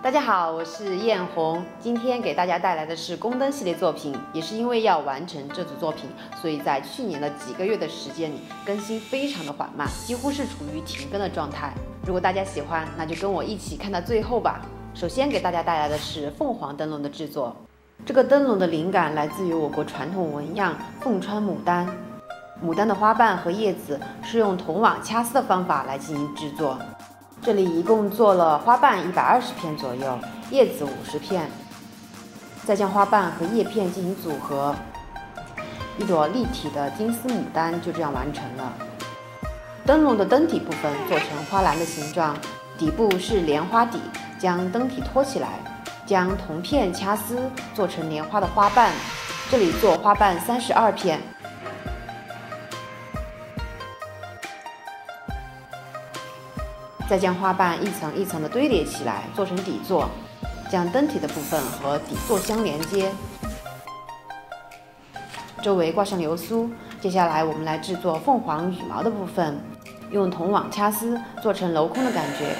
大家好，我是艳红，今天给大家带来的是宫灯系列作品。也是因为要完成这组作品，所以在去年的几个月的时间里，更新非常的缓慢，几乎是处于停更的状态。如果大家喜欢，那就跟我一起看到最后吧。首先给大家带来的是凤凰灯笼的制作，这个灯笼的灵感来自于我国传统纹样凤穿牡丹。牡丹的花瓣和叶子是用铜网掐丝的方法来进行制作。这里一共做了花瓣120片左右，叶子50片，再将花瓣和叶片进行组合，一朵立体的金丝牡丹就这样完成了。灯笼的灯体部分做成花篮的形状，底部是莲花底，将灯体托起来，将铜片掐丝做成莲花的花瓣，这里做花瓣32片。再将花瓣一层一层的堆叠起来，做成底座，将灯体的部分和底座相连接，周围挂上流苏。接下来我们来制作凤凰羽毛的部分，用铜网掐丝做成镂空的感觉，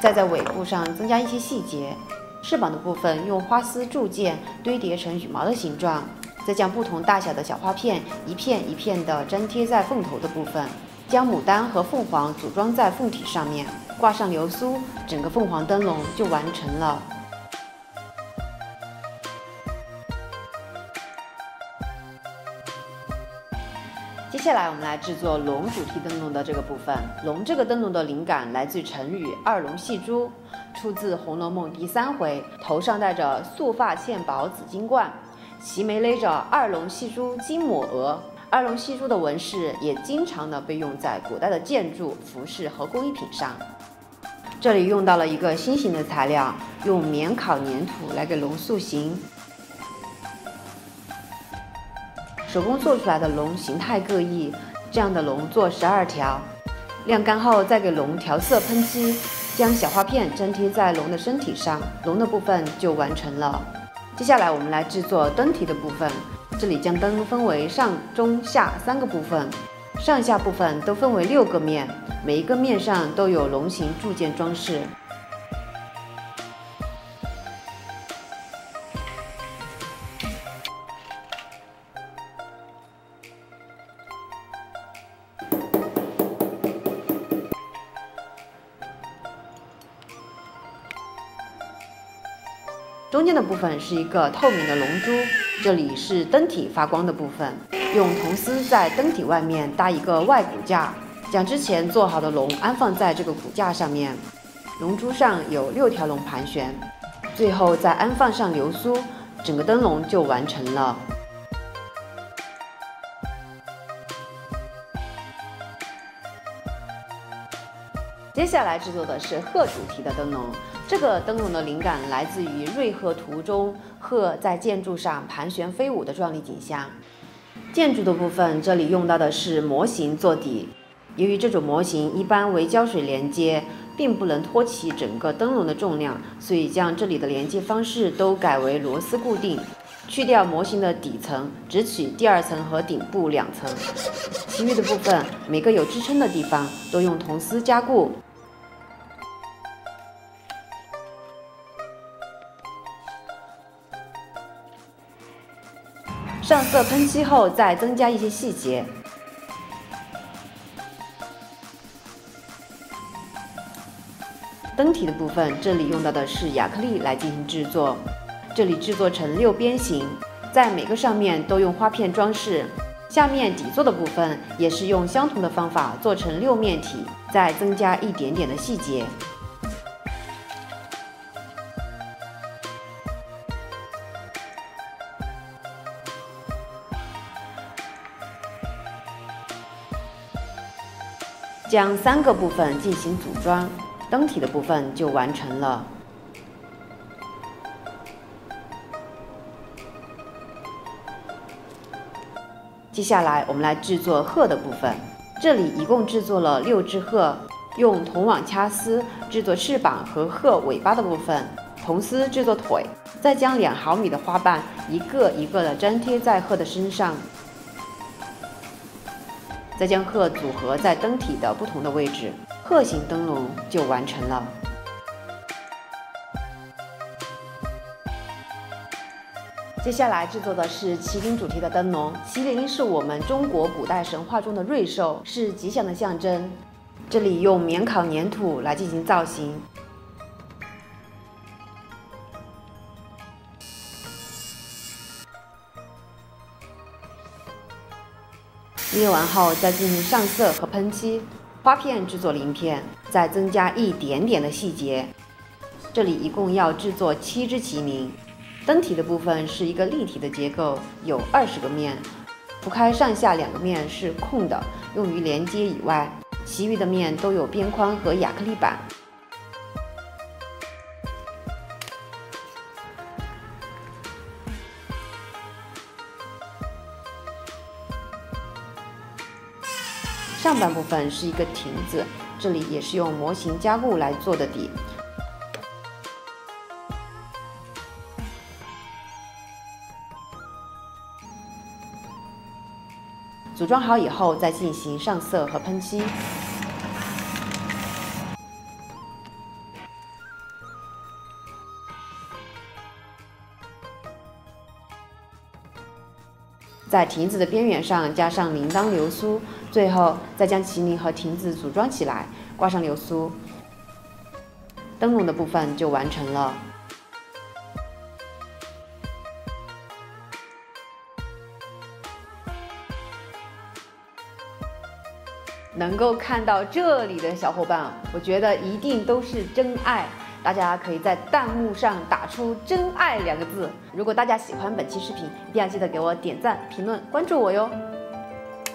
再在尾部上增加一些细节。翅膀的部分用花丝铸件堆叠成羽毛的形状，再将不同大小的小花片一片一片的粘贴在凤头的部分。将牡丹和凤凰组装在凤体上面，挂上流苏，整个凤凰灯笼就完成了。接下来我们来制作龙主题灯笼的这个部分。龙这个灯笼的灵感来自于成语“二龙戏珠”，出自《红楼梦》第3回，头上戴着素发嵌宝紫金冠，齐眉勒着二龙戏珠金抹额。二龙戏珠的纹饰也经常的被用在古代的建筑、服饰和工艺品上。这里用到了一个新型的材料，用棉烤粘土来给龙塑形。手工做出来的龙形态各异，这样的龙做12条，晾干后再给龙调色喷漆，将小花片粘贴在龙的身体上，龙的部分就完成了。接下来我们来制作灯体的部分。这里将灯分为上、中、下3个部分，上下部分都分为6个面，每一个面上都有龙形铸件装饰。中间的部分是一个透明的龙珠，这里是灯体发光的部分，用铜丝在灯体外面搭一个外骨架，将之前做好的龙安放在这个骨架上面，龙珠上有6条龙盘旋，最后再安放上流苏，整个灯笼就完成了。接下来制作的是鹤主题的灯笼。这个灯笼的灵感来自于瑞鹤图中鹤在建筑上盘旋飞舞的壮丽景象。建筑的部分，这里用到的是模型做底，由于这种模型一般为胶水连接，并不能托起整个灯笼的重量，所以将这里的连接方式都改为螺丝固定，去掉模型的底层，只取第2层和顶部2层，其余的部分每个有支撑的地方都用铜丝加固。上色喷漆后，再增加一些细节。灯体的部分，这里用到的是亚克力来进行制作，这里制作成6边形，在每个上面都用花片装饰。下面底座的部分也是用相同的方法做成6面体，再增加一点点的细节。将3个部分进行组装，灯体的部分就完成了。接下来我们来制作鹤的部分，这里一共制作了6只鹤，用铜网掐丝制作翅膀和鹤尾巴的部分，铜丝制作腿，再将2毫米的花瓣一个一个的粘贴在鹤的身上。再将鹤组合在灯体的不同的位置，鹤形灯笼就完成了。接下来制作的是麒麟主题的灯笼。麒麟是我们中国古代神话中的瑞兽，是吉祥的象征。这里用棉烤粘土来进行造型。捏完后再进行上色和喷漆。花片制作鳞片，再增加一点点的细节。这里一共要制作7只麒麟。灯体的部分是一个立体的结构，有20个面，除开上下2个面是空的，用于连接以外，其余的面都有边框和亚克力板。上半部分是一个亭子，这里也是用模型加固来做的底。组装好以后，再进行上色和喷漆。在亭子的边缘上加上铃铛流苏，最后再将麒麟和亭子组装起来，挂上流苏，灯笼的部分就完成了。能够看到这里的小伙伴，我觉得一定都是真爱。大家可以在弹幕上打出“真爱”2个字。如果大家喜欢本期视频，一定要记得给我点赞、评论、关注我哟。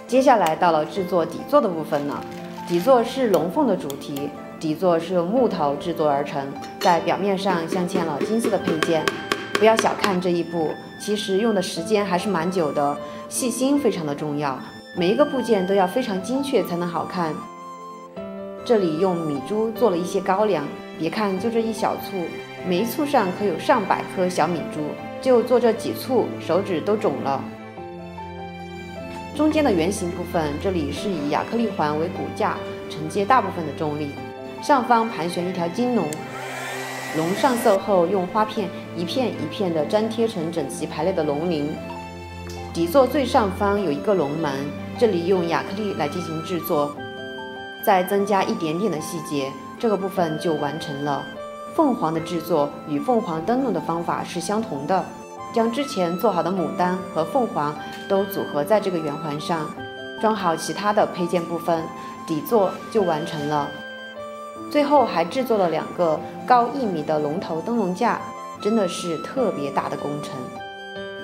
接下来到了制作底座的部分了。底座是龙凤的主题，底座是用木头制作而成，在表面上镶嵌了金色的配件。不要小看这一步，其实用的时间还是蛮久的，细心非常的重要。每一个部件都要非常精确才能好看。这里用米珠做了一些高粱，别看就这一小簇，每一簇上可有上百颗小米珠，就做这几簇，手指都肿了。中间的圆形部分，这里是以亚克力环为骨架，承接大部分的重力。上方盘旋一条金龙，龙上色后用花片一片一片的粘贴成整齐排列的龙鳞。底座最上方有一个龙门，这里用亚克力来进行制作，再增加一点点的细节，这个部分就完成了。凤凰的制作与凤凰灯笼的方法是相同的，将之前做好的牡丹和凤凰都组合在这个圆环上，装好其他的配件部分，底座就完成了。最后还制作了2个高1米的龙头灯笼架，真的是特别大的工程。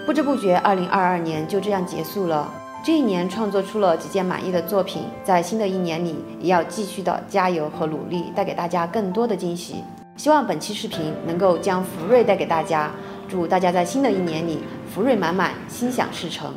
不知不觉2022年就这样结束了。这一年创作出了几件满意的作品，在新的一年里也要继续的加油和努力，带给大家更多的惊喜。希望本期视频能够将福瑞带给大家，祝大家在新的一年里福瑞满满，心想事成。